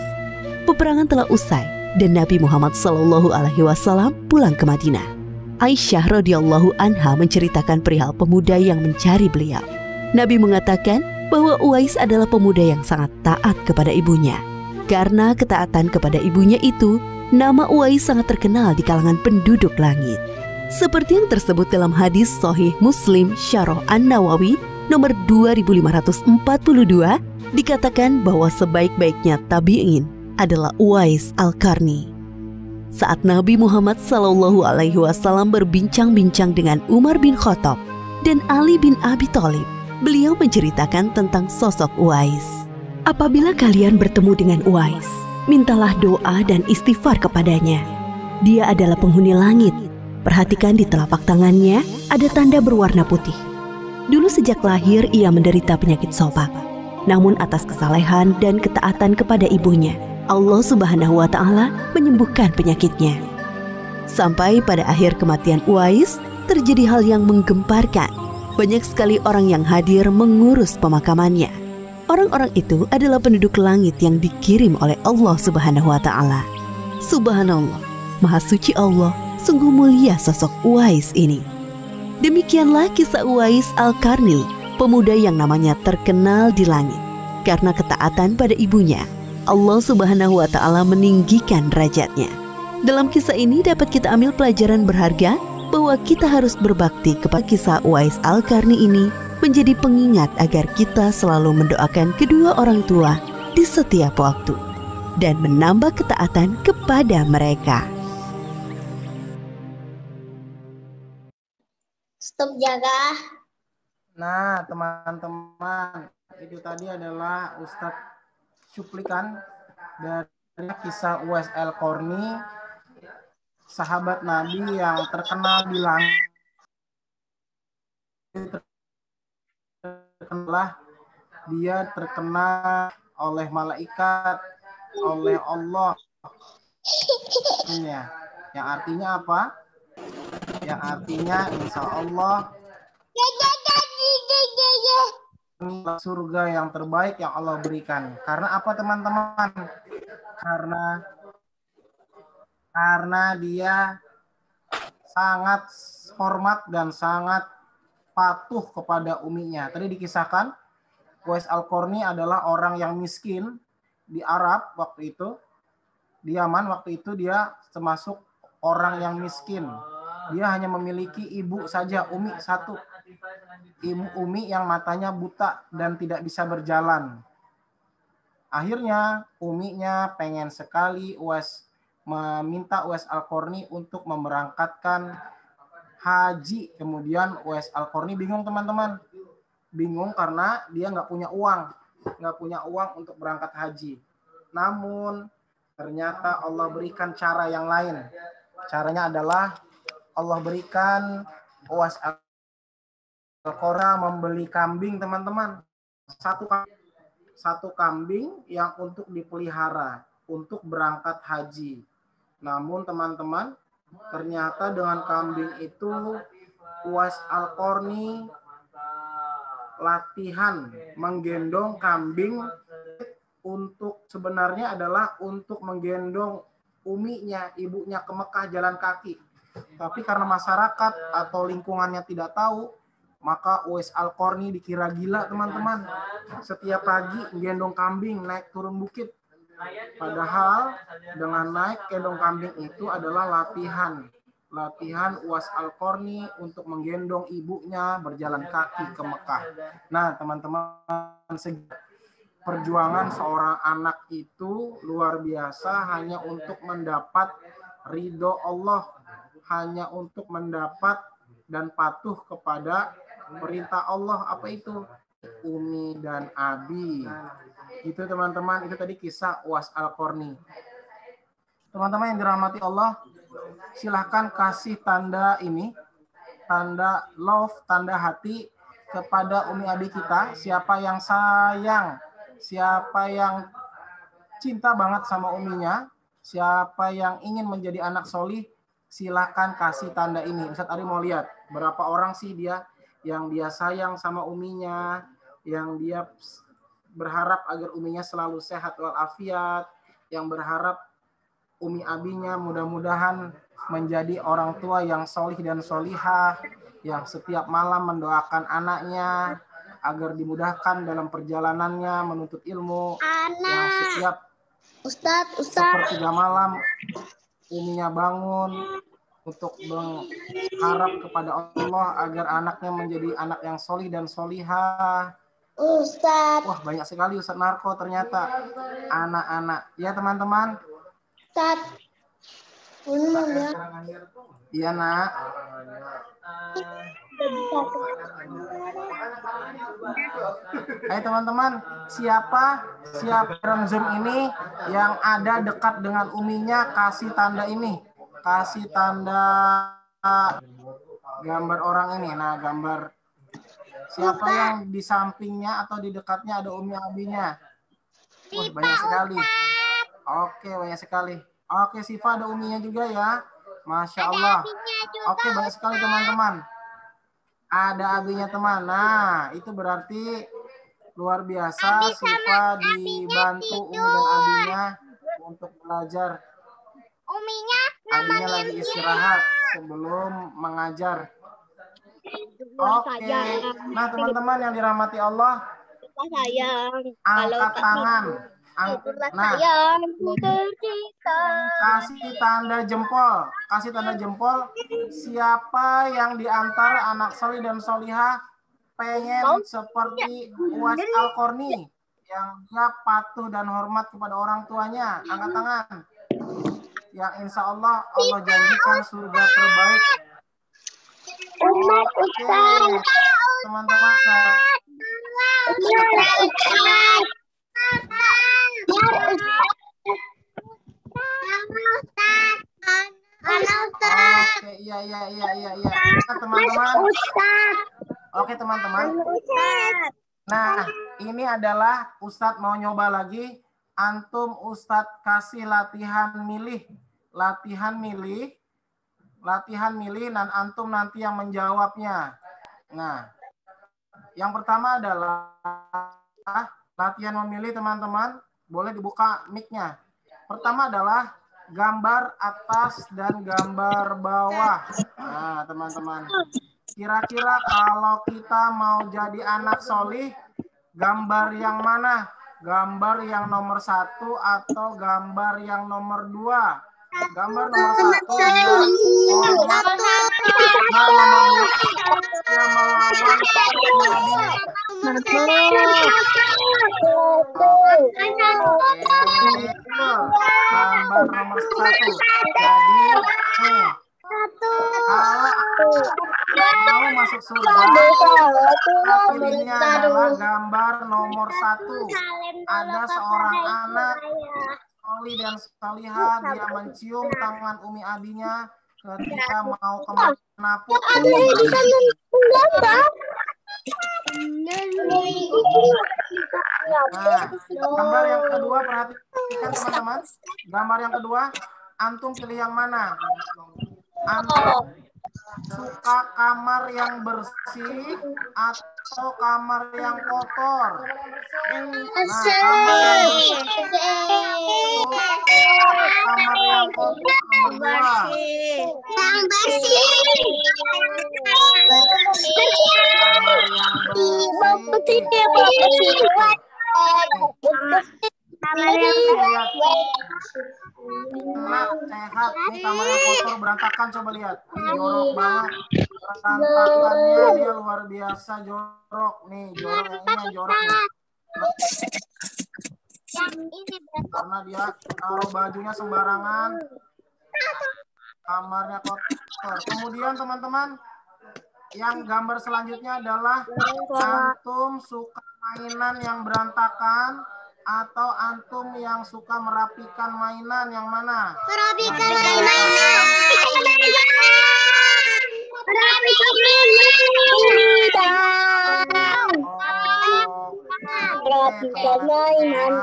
Peperangan telah usai dan Nabi Muhammad SAW pulang ke Madinah. Aisyah radhiyallahu anha menceritakan perihal pemuda yang mencari beliau. Nabi mengatakan bahwa Uwais adalah pemuda yang sangat taat kepada ibunya. Karena ketaatan kepada ibunya itu, nama Uwais sangat terkenal di kalangan penduduk langit. Seperti yang tersebut dalam hadis Sahih Muslim Syarah An-Nawawi nomor 2542, dikatakan bahwa sebaik-baiknya tabi'in adalah Uwais Al-Qarni. Saat Nabi Muhammad SAW berbincang-bincang dengan Umar bin Khattab dan Ali bin Abi Thalib, beliau menceritakan tentang sosok Uwais. Apabila kalian bertemu dengan Uwais, mintalah doa dan istighfar kepadanya. Dia adalah penghuni langit. Perhatikan di telapak tangannya ada tanda berwarna putih. Dulu sejak lahir ia menderita penyakit sopak. Namun atas kesalehan dan ketaatan kepada ibunya, Allah Subhanahu wa Ta'ala menyembuhkan penyakitnya. Sampai pada akhir kematian Uwais, terjadi hal yang menggemparkan. Banyak sekali orang yang hadir mengurus pemakamannya. Orang-orang itu adalah penduduk langit yang dikirim oleh Allah Subhanahu wa Ta'ala. Subhanallah, Maha Suci Allah, sungguh mulia sosok Uwais ini. Demikianlah kisah Uwais Al-Qarni, pemuda yang namanya terkenal di langit. Karena ketaatan pada ibunya, Allah Subhanahu wa Ta'ala meninggikan derajatnya. Dalam kisah ini dapat kita ambil pelajaran berharga bahwa kita harus berbakti kepada kisah Uwais Al-Qarni ini menjadi pengingat agar kita selalu mendoakan kedua orang tua di setiap waktu dan menambah ketaatan kepada mereka. Stop jaga. Nah, teman-teman, itu tadi adalah Ustadz cuplikan dari kisah Uwais Al-Qarni, sahabat Nabi yang terkenal di langit. Dia terkenal oleh malaikat, oleh Allah. Yang artinya apa? Yang artinya insya Allah surga yang terbaik yang Allah berikan. Karena apa teman-teman? Karena dia sangat hormat dan sangat patuh kepada uminya. Tadi dikisahkan Uwais Al-Qarni adalah orang yang miskin di Arab waktu itu. Di Yaman waktu itu dia termasuk orang yang miskin. Dia hanya memiliki ibu saja, umi satu. Umi yang matanya buta dan tidak bisa berjalan. Akhirnya uminya pengen sekali meminta Uwais Al-Qarni untuk memberangkatkan haji. Kemudian Uwais Al-Qarni bingung teman-teman. Bingung karena dia nggak punya uang untuk berangkat haji. Namun ternyata Allah berikan cara yang lain. Caranya adalah Allah berikan Uwais Al-Qarni membeli kambing teman-teman. Satu kambing yang untuk dipelihara untuk berangkat haji. Namun teman-teman, ternyata dengan kambing itu Uwais Al-Qarni latihan menggendong kambing untuk sebenarnya adalah untuk menggendong uminya, ibunya ke Mekah jalan kaki. Tapi karena masyarakat atau lingkungannya tidak tahu, maka Uwais Al-Qarni dikira gila teman-teman. Setiap pagi menggendong kambing naik turun bukit. Padahal dengan naik gendong kambing itu adalah latihan Uwais Al-Qarni untuk menggendong ibunya berjalan kaki ke Mekah. Nah teman-teman, perjuangan seorang anak itu luar biasa hanya untuk mendapat ridho Allah, hanya untuk mendapat dan patuh kepada perintah Allah. Apa itu? Umi dan Abi. Itu teman-teman, itu tadi kisah Uwais Al-Qarni. Teman-teman yang dirahmati Allah, silahkan kasih tanda ini, tanda love, tanda hati kepada Umi Abi kita. Siapa yang sayang, siapa yang cinta banget sama uminya, siapa yang ingin menjadi anak solih, silakan kasih tanda ini. Ustadz Ari mau lihat berapa orang sih dia yang dia sayang sama uminya, yang dia berharap agar uminya selalu sehat walafiat, yang berharap umi abinya mudah-mudahan menjadi orang tua yang solih dan solihah, yang setiap malam mendoakan anaknya agar dimudahkan dalam perjalanannya menuntut ilmu, yang setiap sepertiga malam uminya bangun untuk berharap kepada Allah agar anaknya menjadi anak yang solih dan solihah. Ustadz. Wah, banyak sekali Ustadz Narko ternyata anak-anak. Ya teman-teman. Ustadz. Iya nak. Hai teman-teman, siapa dalam Zoom ini yang ada dekat dengan uminya, kasih tanda ini, kasih tanda gambar orang ini. Nah, gambar siapa yang di sampingnya atau di dekatnya ada umi abinya. Wah, banyak sekali. Oke, banyak sekali. Oke, Siva ada uminya juga ya. Masya Allah. Oke, banyak sekali teman-teman. Ada abinya teman. Nah, itu berarti luar biasa. Siva dibantu umi dan abinya untuk belajar. Abinya lagi istirahat sebelum mengajar. Oke. Nah, teman-teman yang dirahmati Allah, angkat tangan. Nah, kasih tanda jempol. Kasih tanda jempol. Siapa yang diantara anak solih dan solihah pengen seperti Uwais Al-Qarni yang dia patuh dan hormat kepada orang tuanya? Angkat tangan. Yang insya Allah janjikan surga terbaik. Oke, teman-teman. Oke, iya. Teman-teman. Oke, teman-teman. Nah, ini adalah Ustadz mau nyoba lagi. Antum Ustadz kasih latihan milih dan antum nanti yang menjawabnya. Nah, yang pertama adalah latihan memilih teman-teman. Boleh dibuka mic-nya. Pertama adalah gambar atas dan gambar bawah. Nah, teman-teman. Kira-kira kalau kita mau jadi anak solih, gambar yang mana? Gambar yang nomor 1 atau gambar yang nomor 2? Gambar nomor 1 dia hormat, nomor 2 dia melawan abinya. Gambar nomor 1. Jadi kalau masuk surga, pilihnya adalah gambar nomor 1. Ada seorang anak solih dan solihah, dia mencium tangan umi abinya ketika mau kemanapun. Nah, gambar yang kedua, perhatikan teman-teman. Gambar yang kedua, antum pilih yang mana? Antum suka kamar yang bersih atau kamar yang kotor? Nah, kamar yang bersih, kamar yang kotor nomor 2. Yang bersih. Kamar yang bersih. Enak, sehat. Ini kamar yang kotor berantakan, coba lihat. Ini jorok banget. Berantakannya dia luar biasa jorok. Nih, jorok yang ini yang jorok nih. Karena dia taruh bajunya sembarangan. Kamarnya kotor. Kemudian teman-teman, yang gambar selanjutnya adalah antum suka mainan yang berantakan atau antum yang suka merapikan mainan, yang mana? Merapikan mainan. Merapikan mainan.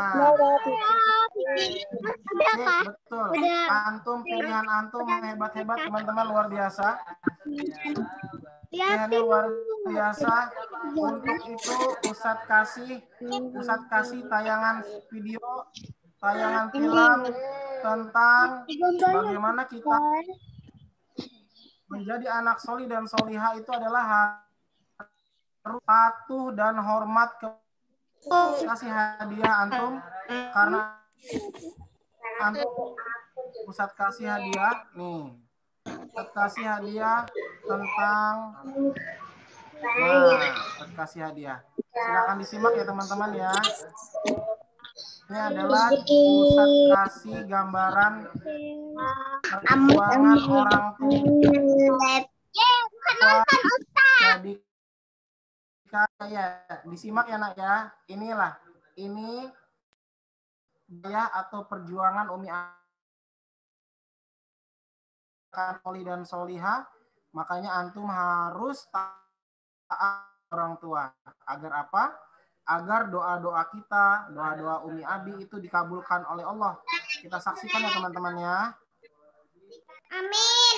Udah Sip, kah? betul. Udah. Antum, pilihan antum hebat-hebat teman-teman, luar biasa. Lihatin Pilihannya luar dulu. biasa. Untuk itu Ustadz kasih tayangan video, tayangan film tentang bagaimana kita menjadi anak solih dan solihah itu adalah harus patuh dan hormat ke kasih hadiah antum, karena antum Ustadz kasih hadiah nih. Ustadz kasih hadiah tentang Ustadz kasih hadiah. Silakan disimak ya teman-teman ya. Ini adalah Ustadz kasih gambaran perjuangan orang tua. Jadi ya, disimak ya nak ya. Ini ya atau perjuangan Umi akan solih dan solihah. Makanya antum harus taat orang tua. Agar apa? Agar doa-doa kita, doa-doa Umi Abi itu dikabulkan oleh Allah. Kita saksikan ya teman-teman ya. Amin.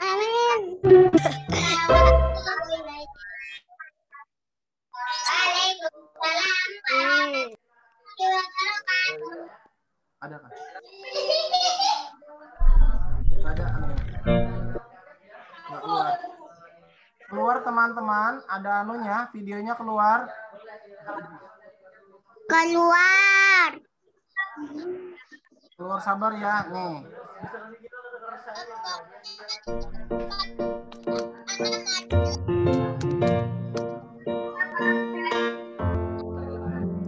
Amin. Ada kan? Ada anunya. Nggak keluar. Keluar teman-teman, ada anunya, videonya keluar. Keluar. Keluar, sabar ya, nih.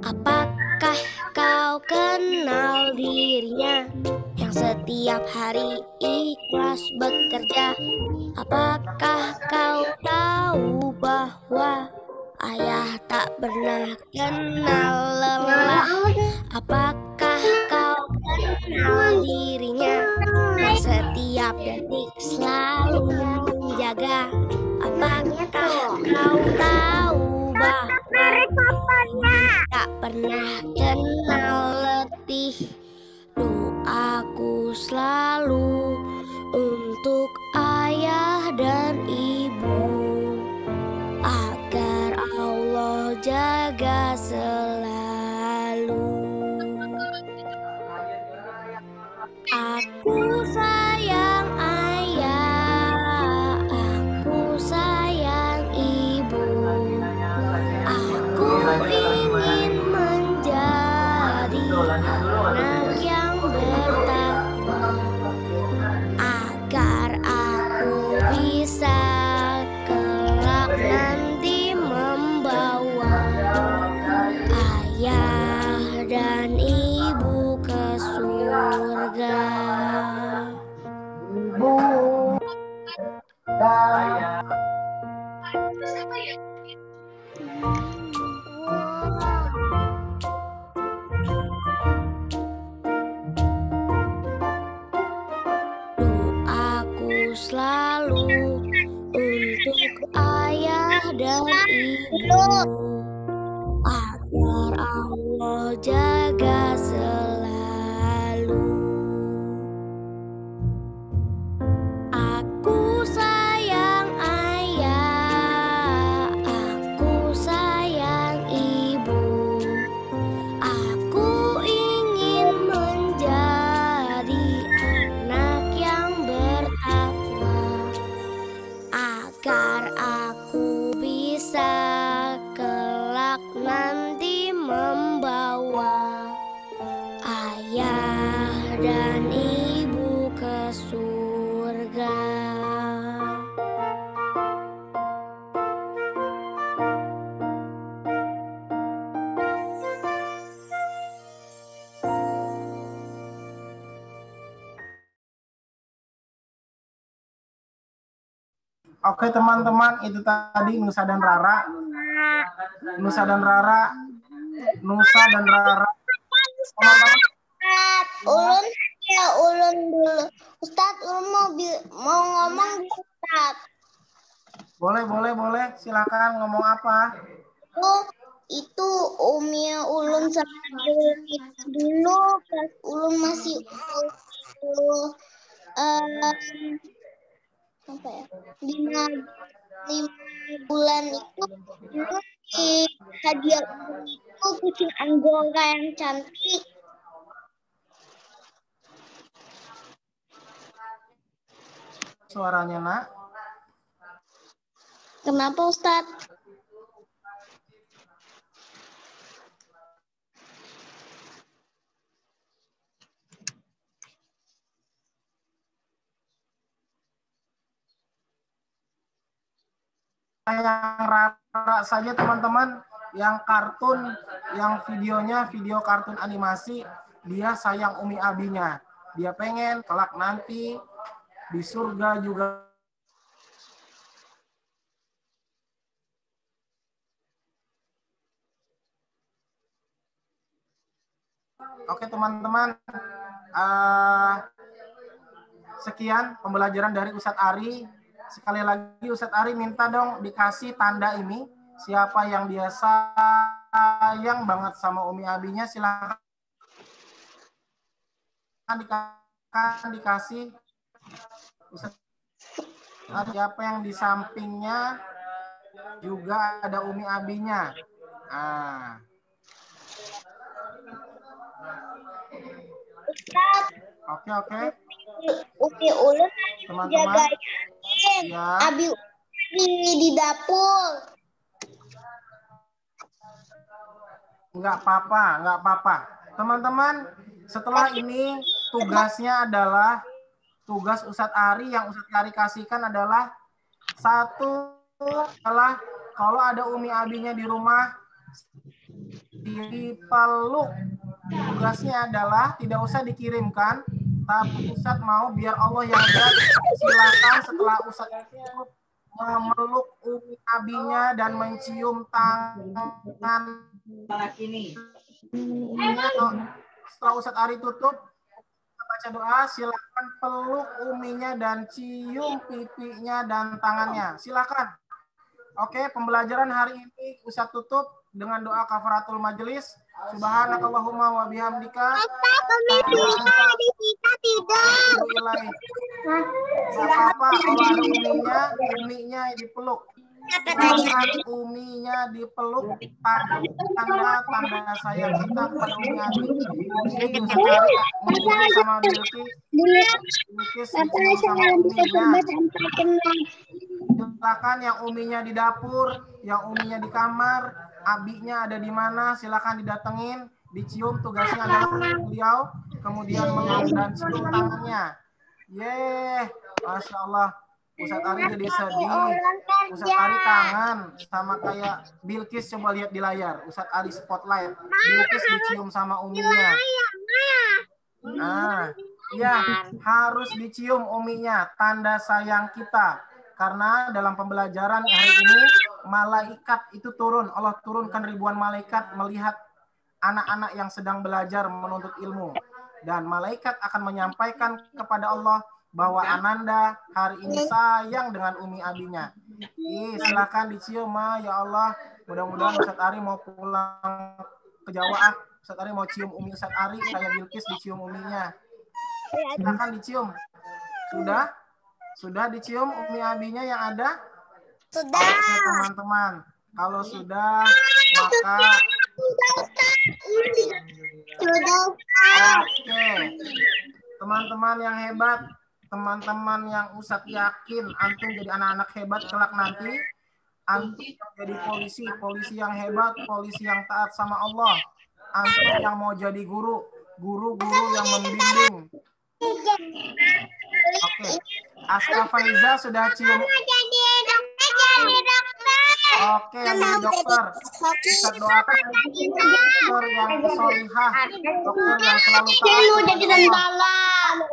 Apakah kau kenal dirinya yang setiap hari ikhlas bekerja? Apakah kau tahu bahwa ayah tak pernah kenal lelah? Apakah kau kenal dirinya yang setiap detik selalu menjaga? Apakah kau tahu bahwa tak pernah kenal letih? Doaku selalu untuk ayah dan ibu, agar Allah jaga selalu. Aku sayang ayah, aku sayang ibu, aku ingin menjadi anak yang bertakwa, agar aku bisa kelak nanti membawa ayah dan ibu ke surga. Doaku selalu untuk ayah dan ibu, agar Allah jaga selalu. Aku sayang ayah, aku sayang ibu, aku ingin menjadi anak yang bertakwa, agar aku bisa kelak nanti membawa ayah dan ibu ke surga. Oke teman-teman, itu tadi Nusa dan Rara. Nusa dan Rara. Teman-teman. Ulun ya, ulun dulu. Ustadz, ulun mau ngomong Ustadz. Boleh. Silakan ngomong apa? itu Umi Ulun sama dulu pas Ulun masih apa ya 5 bulan itu dulu di hadiah Ulun itu kucing Anggora yang cantik. Suaranya, Nak. Kenapa, Ustadz? Yang rara saja teman-teman, yang kartun, yang videonya video kartun animasi, dia sayang Umi Abinya. Dia pengen kelak nanti di surga juga. Oke teman-teman, sekian pembelajaran dari Ustadz Ari. Sekali lagi Ustadz Ari minta dong dikasih tanda ini. Siapa yang dia sayang banget sama Umi Abinya, silahkan dikasih. Ustadz Ari, siapa yang di sampingnya juga ada Umi Abinya. Nah. Oke. Umi Ulun teman-teman ya. Abi di dapur. Enggak apa-apa. Teman-teman, setelah ini tugasnya adalah tugas Ustadz Ari yang Ustadz Ari kasihkan adalah satu adalah kalau ada Umi Abinya di rumah dipeluk. Tugasnya adalah tidak usah dikirimkan, tapi Ustadz mau biar Allah yang lihat. Silakan setelah Ustadz memeluk Umi Abinya dan mencium tangan ini. Setelah Ustadz Ari tutup, baca doa, silakan peluk Uminya dan cium pipinya dan tangannya. Silakan. Oke, pembelajaran hari ini Ustadz tutup dengan doa kafaratul majelis. Subhanakallahumma wa bihamdika. Apa kalau ada uminya dipeluk. Uminya dipeluk, tanda sayang kita kepada Umi Abi. Ini Ustadz sama Bilkis sama uminya. Silakan yang uminya di dapur, yang uminya di kamar, abinya ada di mana, silakan didatengin, dicium, tugasnya adalah beliau, kemudian meluk dan cium tangannya. Yeay, Masya Allah. Ustadz Ari jadi sedih. Ustadz Ari kangen sama kayak Bilkis, coba lihat di layar. Ustadz Ari spotlight. Bilkis dicium sama uminya. Nah, iya, harus dicium uminya, tanda sayang kita. Karena dalam pembelajaran hari ini, malaikat itu turun. Allah turunkan ribuan malaikat melihat anak-anak yang sedang belajar menuntut ilmu. Dan malaikat akan menyampaikan kepada Allah bahwa Ananda hari ini sayang dengan Umi Abinya. Silakan dicium, ya Allah. Mudah-mudahan Ustadz Ari mau pulang ke Jawa. Ustadz Ari mau cium Umi Ustadz Ari, kayak Bilkis dicium uminya. Silakan dicium. Sudah dicium Umi Abinya yang ada? Sudah. Oke teman-teman. Kalau sudah, maka oke. Teman-teman yang hebat, teman-teman yang Ustadz yakin antum jadi anak-anak hebat kelak nanti, antum jadi polisi yang hebat, polisi yang taat sama Allah. Antum yang mau jadi guru yang membimbing. Oke. Aska Faiza sudah cium. Oke, yang jadi dokter. Kita doakan dokter yang solihah, dokter yang selalu taat.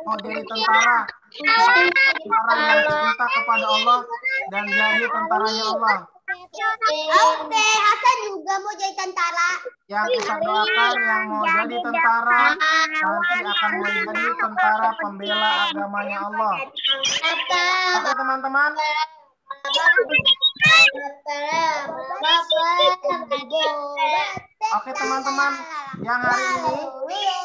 Mau jadi tentara. Tentara yang cinta kepada Allah dan jadi tentaranya Allah. Oke, Hasan juga mau jadi tentara. Yang kita doakan yang mau jadi tentara nanti akan menjadi tentara pembela agamanya Allah. Oke teman-teman. Oke teman-teman, yang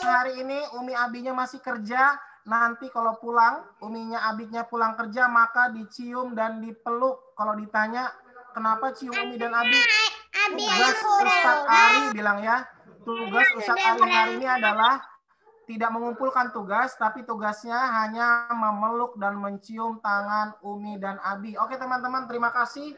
hari ini Umi Abinya masih kerja. Nanti kalau pulang, Uminya Abinya pulang kerja, maka dicium dan dipeluk. Kalau ditanya, kenapa cium Umi dan Abi? Tugas Ustadz Ari bilang ya. Tugas Ustadz Ari hari ini adalah tidak mengumpulkan tugas, tapi tugasnya hanya memeluk dan mencium tangan Umi dan Abi. Oke teman-teman, terima kasih.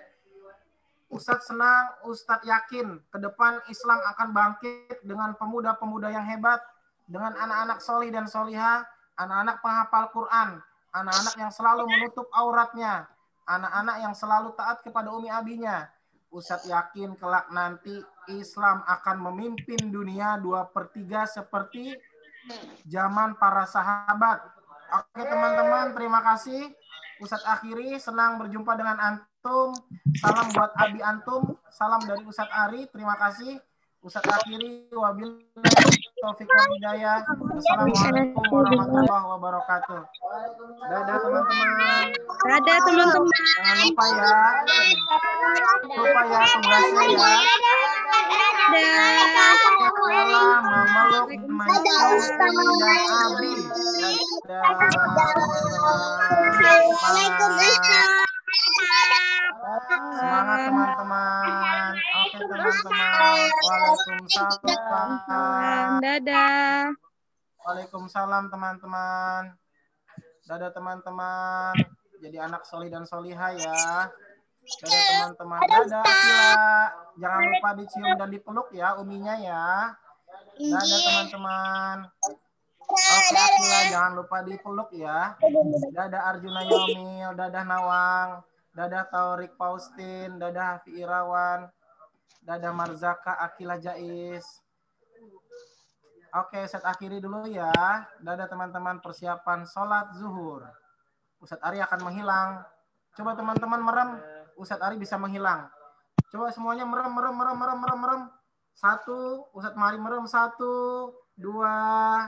Ustadz senang, Ustadz yakin ke depan Islam akan bangkit dengan pemuda-pemuda yang hebat, dengan anak-anak solih dan solihah, anak-anak penghafal Quran, anak-anak yang selalu menutup auratnya, anak-anak yang selalu taat kepada Umi Abinya. Ustadz yakin kelak nanti Islam akan memimpin dunia 2/3 seperti zaman para sahabat. Oke teman-teman, terima kasih. Ustadz akhiri, senang berjumpa dengan antum. Salam buat Abi antum. Salam dari Ustadz Ari, terima kasih. Ustadz akhiri, wabillahi taufiq wal hidayah. Assalamualaikum warahmatullahi wabarakatuh. Dadah teman-teman. Dadah teman-teman. Jangan lupa ya. Lupa ya tugasnya ya. Sekolah memeluk mencium Umi dan Abi. Semangat teman-teman. Oke teman-teman. Waalaikumsalam. Dadah. Waalaikumsalam teman-teman. Dadah teman-teman. Jadi anak solih dan solihah ya. Dadah teman-teman. Dadah Akila. Jangan lupa dicium dan dipeluk ya Uminya ya. Dadah teman-teman. Oke Akila, jangan lupa dipeluk ya. Dadah Arjuna Yomil. Dadah Nawang. Dadah Taurik Faustin. Dadah Hafi Irawan. Dadah Marzaka Akila Jais. Oke, set akhiri dulu ya. Dadah teman-teman, persiapan sholat zuhur. Ustadz Ari akan menghilang. Coba teman-teman merem. Ustadz Ari bisa menghilang. Coba semuanya merem. Satu, Ustadz Mari merem. 1, 2,